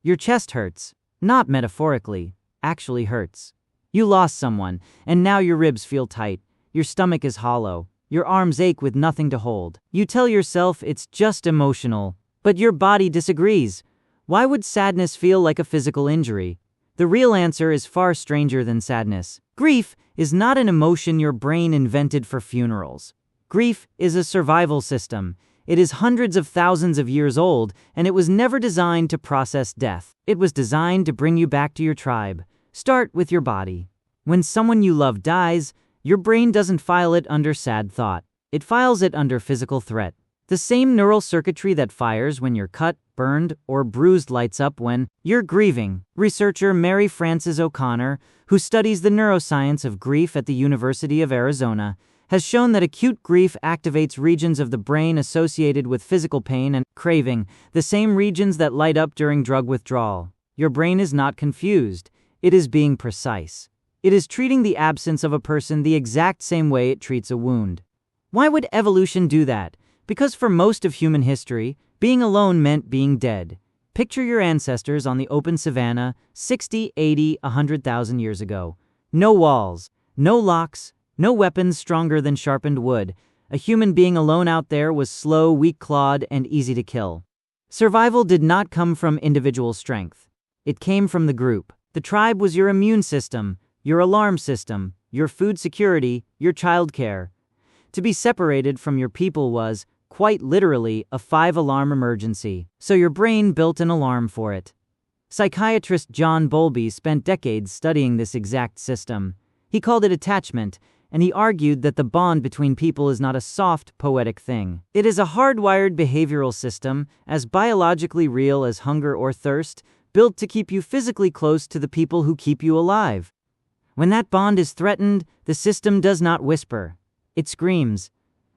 Your chest hurts. Not metaphorically, actually hurts. You lost someone, and now your ribs feel tight. Your stomach is hollow. Your arms ache with nothing to hold. You tell yourself it's just emotional, but your body disagrees. Why would sadness feel like a physical injury? The real answer is far stranger than sadness. Grief is not an emotion your brain invented for funerals. Grief is a survival system. It is hundreds of thousands of years old, and it was never designed to process death. It was designed to bring you back to your tribe. Start with your body. When someone you love dies, your brain doesn't file it under sad thought. It files it under physical threat. The same neural circuitry that fires when you're cut, burned, or bruised lights up when you're grieving. Researcher Mary Frances O'Connor, who studies the neuroscience of grief at the University of Arizona, has shown that acute grief activates regions of the brain associated with physical pain and craving, the same regions that light up during drug withdrawal. Your brain is not confused. It is being precise. It is treating the absence of a person the exact same way it treats a wound. Why would evolution do that? Because for most of human history, being alone meant being dead. Picture your ancestors on the open savanna 60, 80, 100,000 years ago. No walls, no locks, no weapons stronger than sharpened wood. A human being alone out there was slow, weak-clawed, and easy to kill. Survival did not come from individual strength. It came from the group. The tribe was your immune system, your alarm system, your food security, your childcare. To be separated from your people was, quite literally, a 5-alarm emergency, so your brain built an alarm for it. Psychiatrist John Bowlby spent decades studying this exact system. He called it attachment, and he argued that the bond between people is not a soft, poetic thing. It is a hardwired behavioral system, as biologically real as hunger or thirst, built to keep you physically close to the people who keep you alive. When that bond is threatened, the system does not whisper. It screams.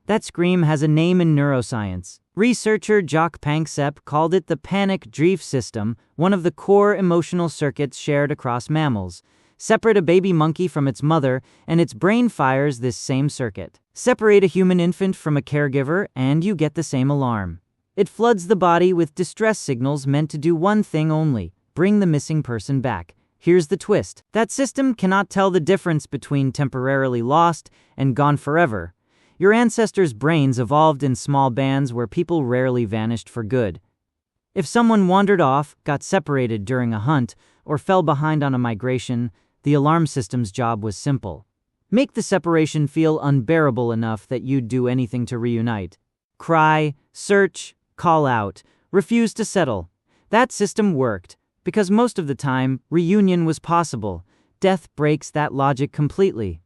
That scream has a name in neuroscience. Researcher Jacques Panksepp called it the panic drive system, one of the core emotional circuits shared across mammals. Separate a baby monkey from its mother, and its brain fires this same circuit. Separate a human infant from a caregiver, and you get the same alarm. It floods the body with distress signals meant to do one thing only: bring the missing person back. Here's the twist. That system cannot tell the difference between temporarily lost and gone forever. Your ancestors' brains evolved in small bands where people rarely vanished for good. If someone wandered off, got separated during a hunt, or fell behind on a migration, the alarm system's job was simple. Make the separation feel unbearable enough that you'd do anything to reunite. Cry, search, call out, refuse to settle. That system worked, because most of the time, reunion was possible. Death breaks that logic completely.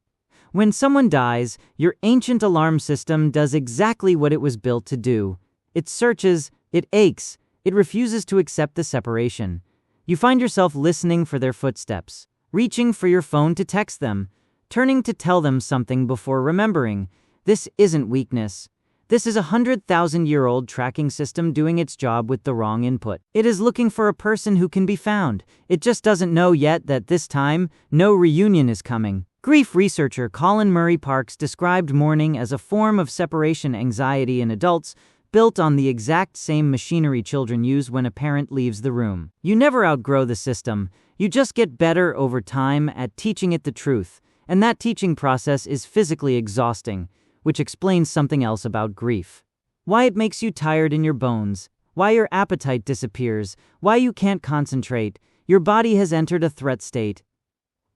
When someone dies, your ancient alarm system does exactly what it was built to do. It searches, it aches, it refuses to accept the separation. You find yourself listening for their footsteps, reaching for your phone to text them, turning to tell them something before remembering. This isn't weakness. This is a 100,000-year-old tracking system doing its job with the wrong input. It is looking for a person who can be found. It just doesn't know yet that this time, no reunion is coming. Grief researcher Colin Murray Parks described mourning as a form of separation anxiety in adults, built on the exact same machinery children use when a parent leaves the room. You never outgrow the system. You just get better over time at teaching it the truth, and that teaching process is physically exhausting, which explains something else about grief. Why it makes you tired in your bones, why your appetite disappears, why you can't concentrate. Your body has entered a threat state.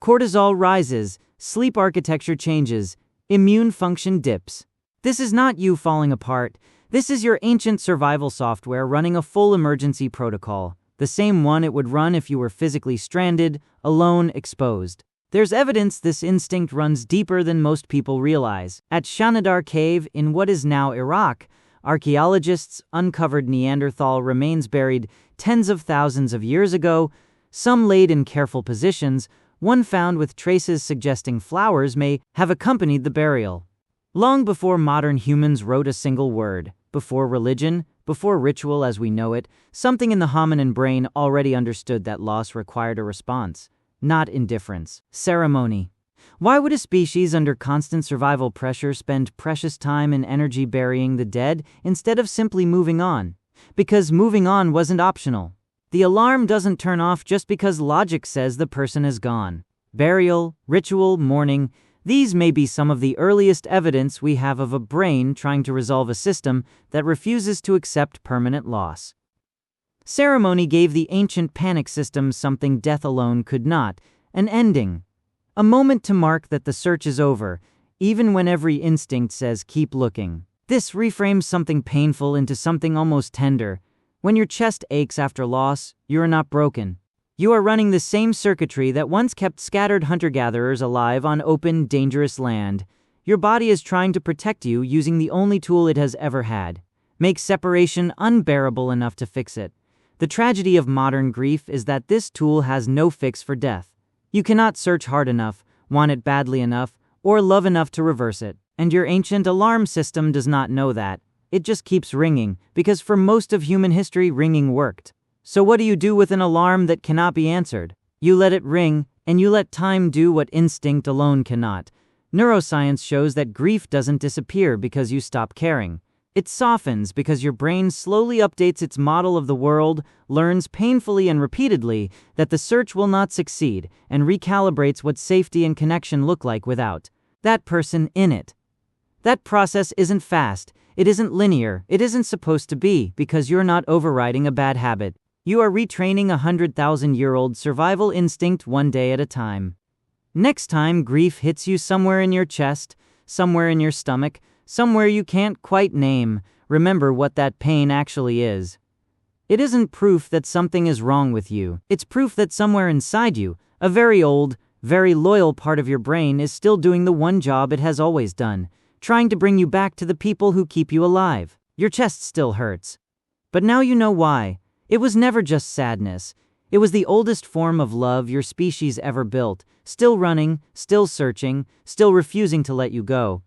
Cortisol rises, sleep architecture changes, immune function dips. This is not you falling apart. This is your ancient survival software running a full emergency protocol, the same one it would run if you were physically stranded, alone, exposed. There's evidence this instinct runs deeper than most people realize. At Shanidar Cave in what is now Iraq, archaeologists uncovered Neanderthal remains buried tens of thousands of years ago, some laid in careful positions, one found with traces suggesting flowers may have accompanied the burial. Long before modern humans wrote a single word, before religion, before ritual as we know it, something in the hominin brain already understood that loss required a response, not indifference. Ceremony. Why would a species under constant survival pressure spend precious time and energy burying the dead instead of simply moving on? Because moving on wasn't optional. The alarm doesn't turn off just because logic says the person is gone. Burial, ritual, mourning, these may be some of the earliest evidence we have of a brain trying to resolve a system that refuses to accept permanent loss. Ceremony gave the ancient panic system something death alone could not, an ending. A moment to mark that the search is over, even when every instinct says keep looking. This reframes something painful into something almost tender. When your chest aches after loss, you are not broken. You are running the same circuitry that once kept scattered hunter-gatherers alive on open, dangerous land. Your body is trying to protect you using the only tool it has ever had. Make separation unbearable enough to fix it. The tragedy of modern grief is that this tool has no fix for death. You cannot search hard enough, want it badly enough, or love enough to reverse it. And your ancient alarm system does not know that. It just keeps ringing, because for most of human history, ringing worked. So what do you do with an alarm that cannot be answered? You let it ring, and you let time do what instinct alone cannot. Neuroscience shows that grief doesn't disappear because you stop caring. It softens because your brain slowly updates its model of the world, learns painfully and repeatedly that the search will not succeed, and recalibrates what safety and connection look like without that person in it. That process isn't fast, it isn't linear, it isn't supposed to be, because you're not overriding a bad habit. You are retraining a 100,000-year-old survival instinct one day at a time. Next time grief hits you somewhere in your chest, somewhere in your stomach, somewhere you can't quite name, remember what that pain actually is. It isn't proof that something is wrong with you. It's proof that somewhere inside you, a very old, very loyal part of your brain is still doing the one job it has always done, trying to bring you back to the people who keep you alive. Your chest still hurts. But now you know why. It was never just sadness. It was the oldest form of love your species ever built, still running, still searching, still refusing to let you go.